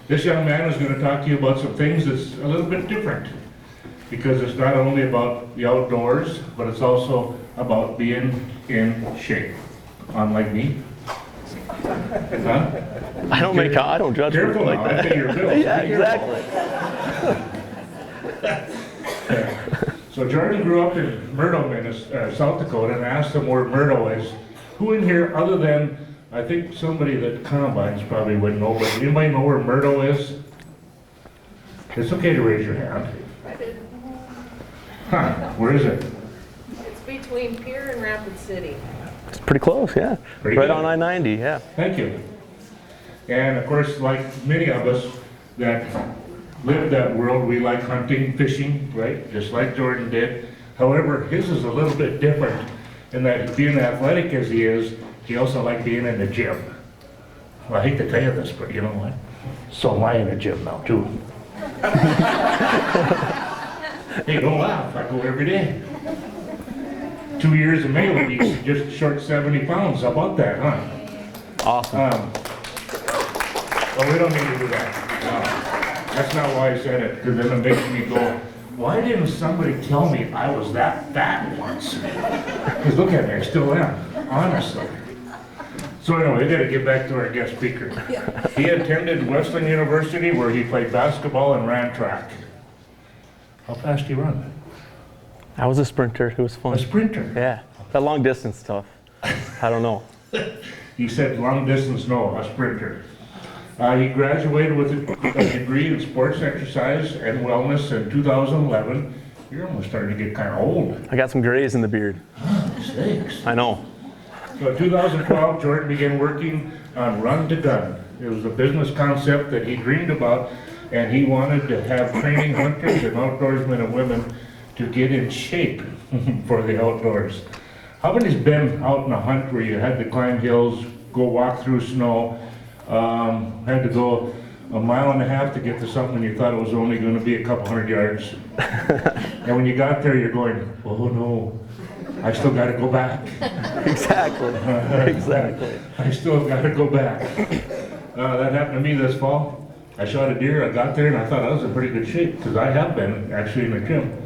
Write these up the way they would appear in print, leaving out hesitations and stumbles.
This young man is going to talk to you about some things that's a little bit different, because it's not only about the outdoors, but it's also about being in shape. Unlike me. Huh? I don't judge Careful people like now, that. I pay your bills. Yeah, Be exactly. So Jordan grew up in Murdo, South Dakota, and I asked him where Murdo is. Who in here, other than, I think somebody that combines probably wouldn't know, but anybody know where Murdo is? It's okay to raise your hand. I did. Huh, where is it? It's between Pierre and Rapid City. It's pretty close, yeah. Pretty right good. on I-90, yeah. Thank you. And of course, like many of us that live that world, we like hunting, fishing, right? Just like Jordan did. However, his is a little bit different in that being athletic as he is, he also likes being in the gym. Well, I hate to tell you this, but you know what? So am I in the gym now too. Hey, don't laugh, I go every day. 2 years in May will be just short 70 pounds, how about that, huh? Awesome. Well, we don't need to do that. No. That's not why I said it, because then it makes me go, why didn't somebody tell me I was that fat once? Because look at me, I still am, honestly. So anyway, we gotta get back to our guest speaker. He attended Wesleyan University where he played basketball and ran track. How fast do you run? I was a sprinter, it was fun. A sprinter? Yeah, that long distance stuff. I don't know. He said long distance, no, a sprinter. He graduated with a degree in sports exercise and wellness in 2011. You're almost starting to get kind of old. I got some grays in the beard. Mistakes. I know. So in 2012, Jordan began working on Run to Gun. It was a business concept that he dreamed about, and he wanted to have training hunters and outdoorsmen and women to get in shape for the outdoors. How many's been out in a hunt where you had to climb hills, go walk through snow, had to go a mile and a half to get to something you thought it was only going to be a couple hundred yards? And when you got there, you're going, oh no, I still got to go back. Exactly. Exactly. I still got to go back. That happened to me this fall. I shot a deer, I got there, and I thought I was in pretty good shape, because I have been actually in the gym.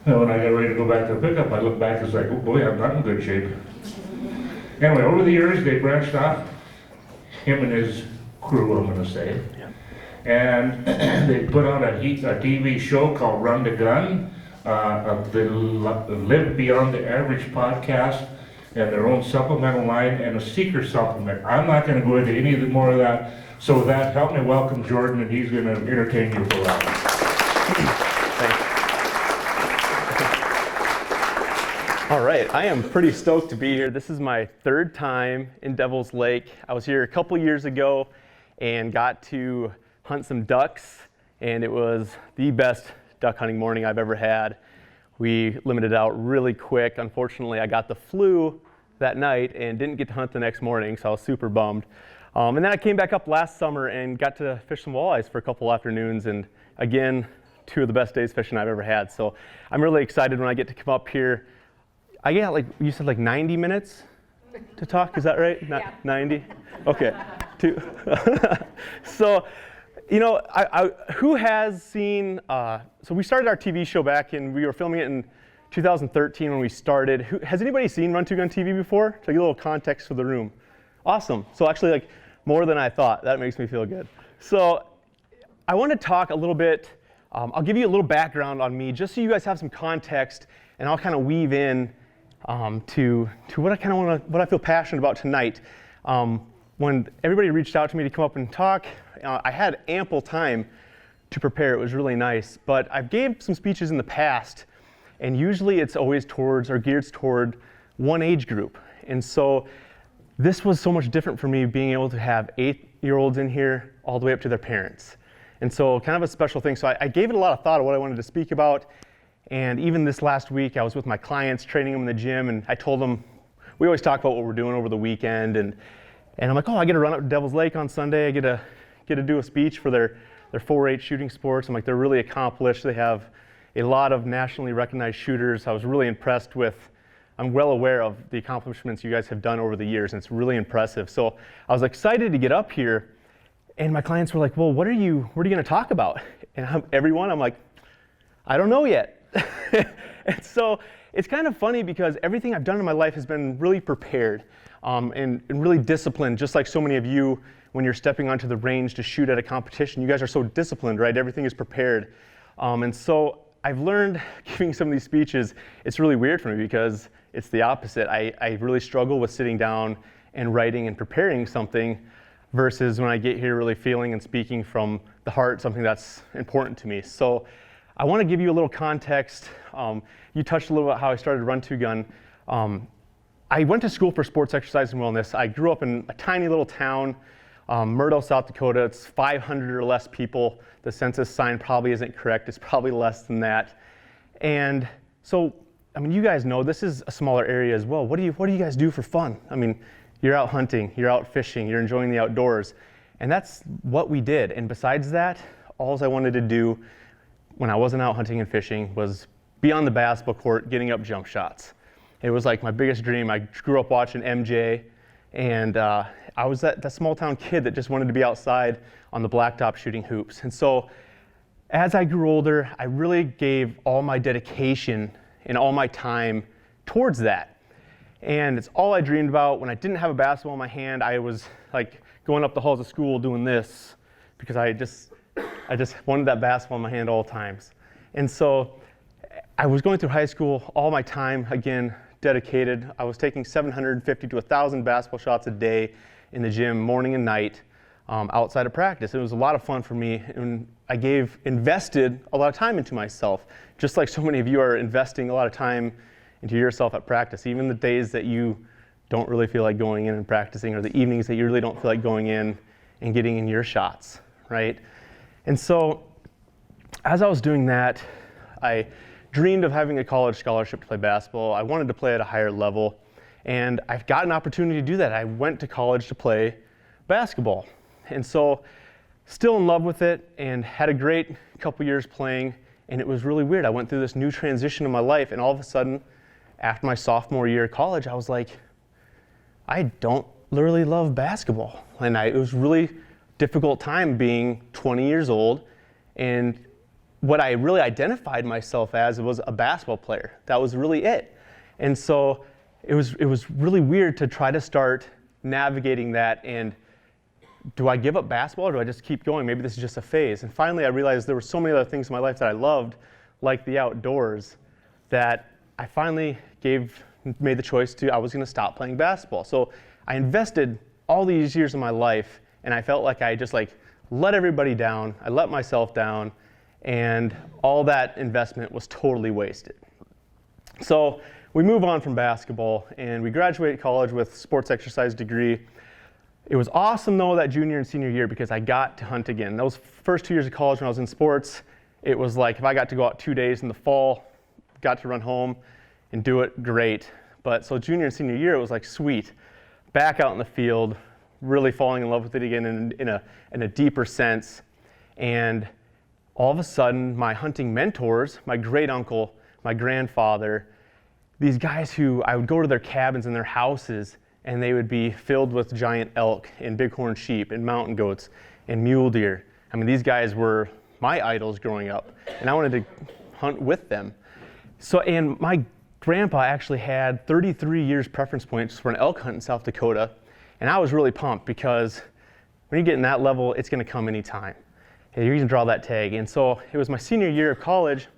And when I got ready to go back to the pickup, I looked back and was like, oh boy, I'm not in good shape. Anyway, over the years, they branched off, him and his crew, I'm going to say. Yeah. And they put on a TV show called Run to Gun, the Live Beyond the Average podcast, and their own supplemental line, and a seeker supplement. I'm not going to go into any more of that. So with that, help me welcome Jordan, and he's going to entertain you for a while. All right, I am pretty stoked to be here. This is my third time in Devil's Lake. I was here a couple years ago and got to hunt some ducks, and it was the best duck hunting morning I've ever had. We limited out really quick. Unfortunately, I got the flu that night and didn't get to hunt the next morning, so I was super bummed. And then I came back up last summer and got to fish some walleyes for a couple afternoons, and again, two of the best days fishing I've ever had. So I'm really excited when I get to come up here. I got, like, you said, like 90 minutes to talk, is that right? Yeah. 90? Okay. So, you know, who has seen, so we started our TV show back and we were filming it in 2013 when we started. Has anybody seen Run to Gun TV before? To get a little context for the room. Awesome. So actually, like, more than I thought. That makes me feel good. So I want to talk a little bit, I'll give you a little background on me just so you guys have some context, and I'll kind of weave in to what I kind of want to, what I feel passionate about tonight. When everybody reached out to me to come up and talk, I had ample time to prepare. It was really nice. But I've gave some speeches in the past, and usually it's always towards or geared toward one age group. And so this was so much different for me, being able to have 8-year-olds in here all the way up to their parents. And so kind of a special thing. So I gave it a lot of thought of what I wanted to speak about. And even this last week, I was with my clients, training them in the gym, and I told them, we always talk about what we're doing over the weekend, and I'm like, oh, I get to run up to Devil's Lake on Sunday. I get to do a speech for their 4-H shooting sports. I'm like, they're really accomplished. They have a lot of nationally recognized shooters. I was really impressed with, I'm well aware of the accomplishments you guys have done over the years, and it's really impressive. So I was excited to get up here, And my clients were like, well, what are you going to talk about? And I'm like, I don't know yet. And so it's kind of funny because everything I've done in my life has been really prepared and really disciplined, just like so many of you when you're stepping onto the range to shoot at a competition. You guys are so disciplined, right? Everything is prepared. And so I've learned giving some of these speeches, it's really weird for me because it's the opposite. I really struggle with sitting down and writing and preparing something versus when I get here really feeling and speaking from the heart, something that's important to me. So I want to give you a little context. You touched a little about how I started Run to Gun. I went to school for sports exercise and wellness. I grew up in a tiny little town, Myrtle, South Dakota. It's 500 or less people. The census sign probably isn't correct. It's probably less than that. And so, I mean, you guys know this is a smaller area as well. What do you guys do for fun? I mean, you're out hunting, you're out fishing, you're enjoying the outdoors. And that's what we did. And besides that, all I wanted to do when I wasn't out hunting and fishing was be on the basketball court getting up jump shots. It was like my biggest dream. I grew up watching MJ, and I was that small town kid that just wanted to be outside on the blacktop shooting hoops. And so as I grew older, I really gave all my dedication and all my time towards that. And it's all I dreamed about. When I didn't have a basketball in my hand, I was like going up the halls of school doing this because I just wanted that basketball in my hand all times. And so I was going through high school, all my time, again, dedicated. I was taking 750 to 1,000 basketball shots a day in the gym, morning and night, outside of practice. It was a lot of fun for me, and I invested a lot of time into myself, just like so many of you are investing a lot of time into yourself at practice, even the days that you don't really feel like going in and practicing, or the evenings that you really don't feel like going in and getting in your shots, right? And so as I was doing that, I dreamed of having a college scholarship to play basketball. I wanted to play at a higher level, and I've got an opportunity to do that. I went to college to play basketball. And so still in love with it and had a great couple years playing, and it was really weird. I went through this new transition in my life, and all of a sudden, after my sophomore year of college, I was like, I don't really love basketball. And it was really difficult time being 20 years old, and what I really identified myself as was a basketball player. That was really it. And so it was really weird to try to start navigating that, and do I give up basketball or do I just keep going? Maybe this is just a phase. And finally I realized there were so many other things in my life that I loved, like the outdoors, that I finally made the choice I was gonna stop playing basketball. So I invested all these years of my life, and I felt like I just let everybody down. I let myself down, and all that investment was totally wasted. So we move on from basketball, and we graduate college with sports exercise degree. It was awesome though that junior and senior year because I got to hunt again. Those first 2 years of college when I was in sports, it was like if I got to go out 2 days in the fall, got to run home and do it, great. But so junior and senior year, it was like sweet. Back out in the field, really falling in love with it again in a deeper sense. And all of a sudden, my hunting mentors, my great uncle, my grandfather, these guys who I would go to their cabins and their houses, and they would be filled with giant elk and bighorn sheep and mountain goats and mule deer. I mean, these guys were my idols growing up, and I wanted to hunt with them. So, and my grandpa actually had 33 years preference points for an elk hunt in South Dakota, and I was really pumped because when you get in that level, it's gonna come anytime. And you're gonna draw that tag. And so it was my senior year of college,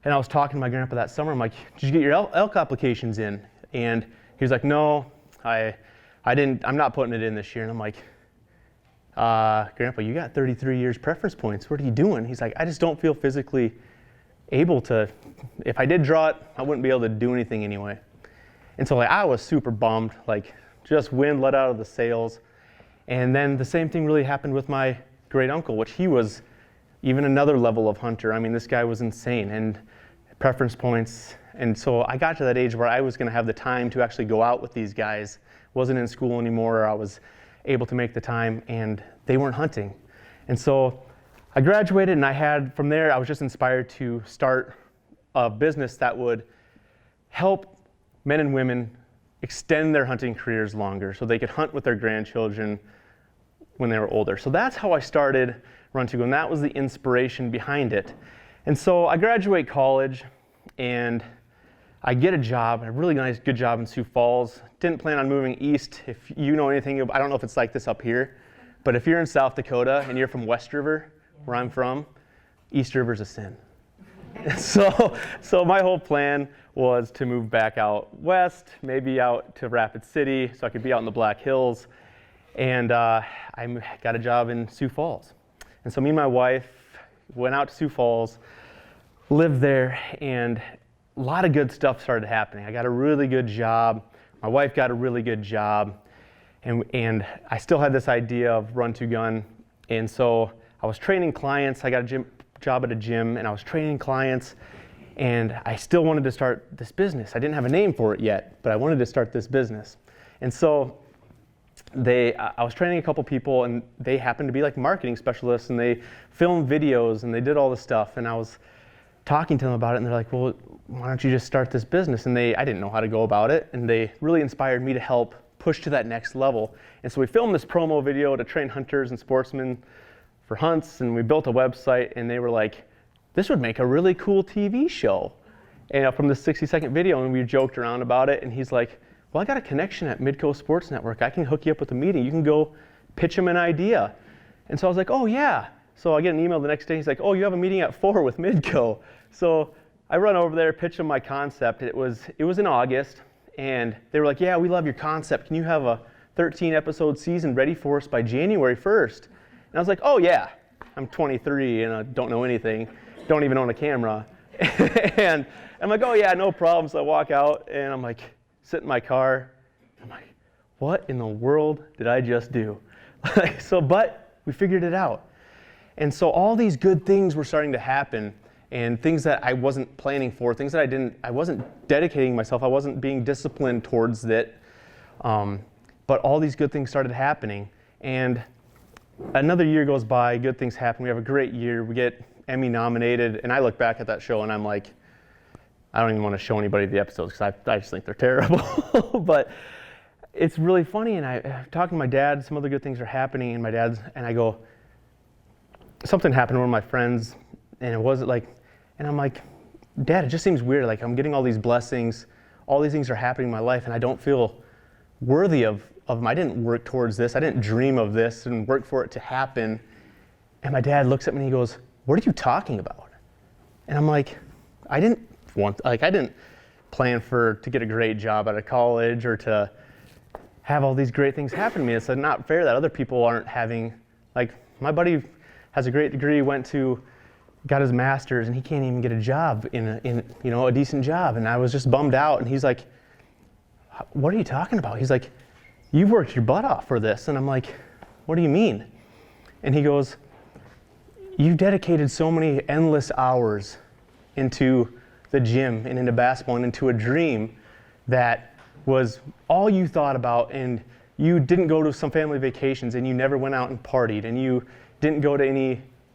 and I was talking to my grandpa that summer. I'm like, did you get your elk applications in? And he was like, no, I didn't, I'm not putting it in this year. And I'm like, Grandpa, you got 33 years preference points. What are you doing? He's like, I just don't feel physically able to, if I did draw it, I wouldn't be able to do anything anyway. And so I was super bummed, just wind let out of the sails. And then the same thing really happened with my great uncle, which he was even another level of hunter. I mean, this guy was insane, and preference points. And so I got to that age where I was gonna have the time to actually go out with these guys. Wasn't in school anymore, or I was able to make the time, and they weren't hunting. And so I graduated, and from there, I was just inspired to start a business that would help men and women extend their hunting careers longer so they could hunt with their grandchildren when they were older. So that's how I started Run to Go, and that was the inspiration behind it. And so I graduate college, and I get a job, a really nice, good job in Sioux Falls. Didn't plan on moving east. If you know anything, I don't know if it's like this up here, but if you're in South Dakota and you're from West River, where I'm from, East River's a sin. So my whole plan was to move back out west, maybe out to Rapid City, so I could be out in the Black Hills. And I got a job in Sioux Falls. And so me and my wife went out to Sioux Falls, lived there, and a lot of good stuff started happening. I got a really good job. My wife got a really good job. And I still had this idea of Run to Gun. And so I was training clients. I got a job at a gym, and I was training clients. And I still wanted to start this business. I didn't have a name for it yet, but I wanted to start this business. And so I was training a couple people, and they happened to be like marketing specialists, and they filmed videos, and they did all this stuff. And I was talking to them about it, and they're like, well, why don't you just start this business? And I didn't know how to go about it, and they really inspired me to help push to that next level. And so we filmed this promo video to train hunters and sportsmen for hunts, and we built a website, and they were like, this would make a really cool TV show. And from the 60-second video, and we joked around about it, and he's like, well, I got a connection at Midco Sports Network. I can hook you up with a meeting. You can go pitch him an idea. And so I was like, oh yeah. So I get an email the next day. He's like, oh, you have a meeting at 4 with Midco. So I run over there, pitch them my concept. It was in August, and they were like, yeah, we love your concept. Can you have a 13-episode season ready for us by January 1st? And I was like, oh yeah. I'm 23 and I don't know anything. Don't even own a camera. And I'm like, oh yeah, no problem. So I walk out, and I'm like, sit in my car. I'm like, what in the world did I just do? But we figured it out. And so all these good things were starting to happen, and things that I wasn't planning for, things that I wasn't dedicating myself, I wasn't being disciplined towards it. But all these good things started happening. And another year goes by, good things happen. We have a great year. We get Emmy nominated, and I look back at that show and I'm like, I don't even want to show anybody the episodes because I just think they're terrible. But it's really funny, and I'm talking to my dad, some other good things are happening, and I go, something happened to one of my friends, and it wasn't like, and I'm like, Dad, it just seems weird. Like, I'm getting all these blessings, all these things are happening in my life, and I don't feel worthy of them. I didn't work towards this. I didn't dream of this and work for it to happen. And my dad looks at me and he goes, what are you talking about? And I'm like, I didn't plan to get a great job out of college or to have all these great things happen to me. It's not fair that other people aren't having, like, my buddy has a great degree, got his master's, and he can't even get a job in a decent job. And I was just bummed out. And he's like, what are you talking about? He's like, you've worked your butt off for this. And I'm like, what do you mean? And he goes, you've dedicated so many endless hours into the gym and into basketball and into a dream that was all you thought about, and you didn't go to some family vacations, and you never went out and partied, and you didn't go to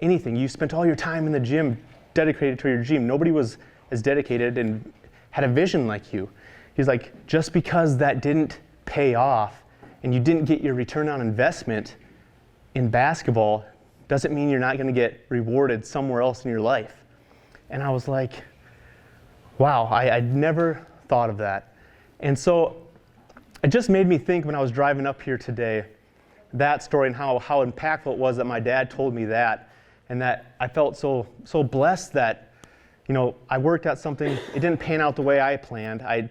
anything. You spent all your time in the gym dedicated to your dream. Nobody was as dedicated and had a vision like you. He's like, just because that didn't pay off and you didn't get your return on investment in basketball doesn't mean you're not going to get rewarded somewhere else in your life. And I was like, wow, I'd never thought of that. And so it just made me think when I was driving up here today, that story and how impactful it was that my dad told me that, and that I felt so blessed that, I worked at something, it didn't pan out the way I planned. I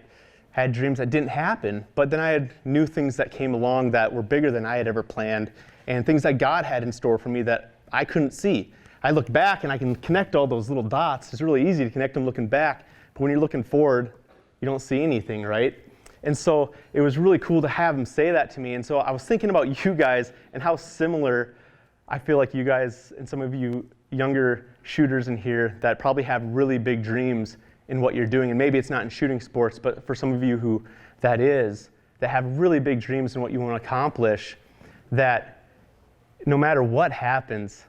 had dreams that didn't happen, but then I had new things that came along that were bigger than I had ever planned, and things that God had in store for me that I couldn't see. I look back and I can connect all those little dots. It's really easy to connect them looking back, but when you're looking forward, you don't see anything, right? And so it was really cool to have him say that to me. And so I was thinking about you guys and how similar I feel like you guys and some of you younger shooters in here that probably have really big dreams in what you're doing. And maybe it's not in shooting sports, but for some of you who that have really big dreams in what you want to accomplish, that no matter what happens,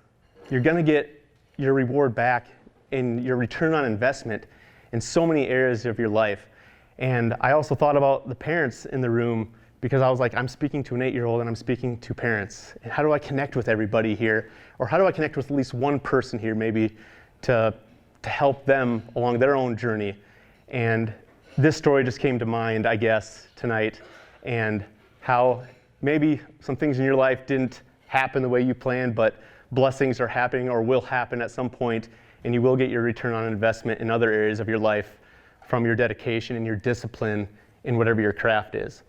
you're going to get your reward back in your return on investment in so many areas of your life. And I also thought about the parents in the room because I was like, I'm speaking to an 8-year-old and I'm speaking to parents. And how do I connect with everybody here? Or how do I connect with at least one person here maybe to help them along their own journey? And this story just came to mind, I guess, tonight, and how maybe some things in your life didn't happen the way you planned, but blessings are happening or will happen at some point, and you will get your return on investment in other areas of your life from your dedication and your discipline in whatever your craft is.